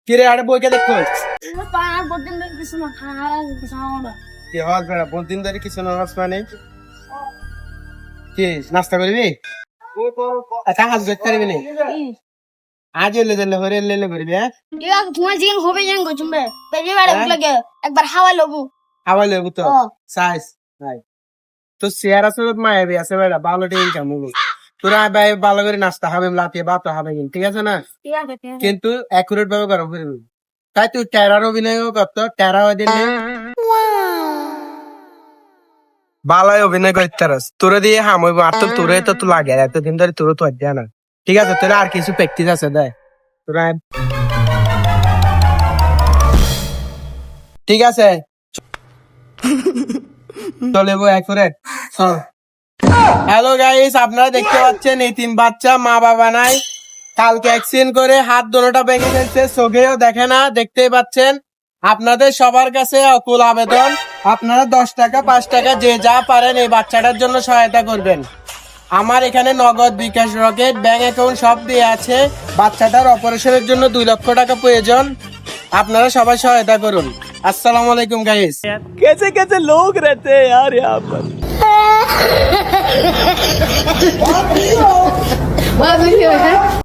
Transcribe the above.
কিরে আরে বইকে দেখো পার বদিন কিছু না খাওয়া কিছু না কি হওয়ার বেড়া বহুদিন ধরে কিছু না মানে কি নাস্তা করবি কাজ দেখতে পারবি না আজ এলে দিলে হরে এলে করবি হ্যাঁ ইয়া তোমার জিন হবে জান গো তুমি পেজে বেড়া লাগে একবার হাওয়া লবু খাওয়া লেবু তো সাইজ নাই তো শেয়ার আছে মায়াবি আছে বেড়া ভালো ইনকাম হবো তোরা ভাই ভালো করে নাস্তা হবে লাতিয়ে ভাত হবে ঠিক আছে না ঠিক আছে কিন্তু অ্যাকুরেট ভাবে গরম করে নিবি। তাই তুই টেরার অভিনয়ও করতো টেরা দিলে বালায় অভিনয় করতে পারস তোরে দিয়ে হামইব আর তো তোরে তো লাগে এতদিন ধরে তোর তো দেয় না ঠিক আছে তোরা আর কিছু প্র্যাকটিস আছে দেয় তোরা ঠিক আছে চলে বো অ্যাকুরেট হ্যালো গাইস আপনারা দেখতে পাচ্ছেন এই তিন বাচ্চা মা বাবা নাই কালকে অ্যাক্সিডেন্ট করে হাত দোনোটা ভেঙে ফেলছে চোখেও দেখে না দেখতেই পাচ্ছেন আপনাদের সবার কাছে অকুল আবেদন আপনারা 10 টাকা 5 টাকা যে যা পারেন এই বাচ্চাটার জন্য সহায়তা করবেন আমার এখানে নগদ বিকাশ রকেট ব্যাংক অ্যাকাউন্ট সব দিয়ে আছে বাচ্চাটার অপারেশনের জন্য 2 লক্ষ টাকা প্রয়োজন আপনারা সবাই সহায়তা করুন আসসালামু আলাইকুম গাইস कैसे कैसे लोग रहते हैं यार यहाँ पर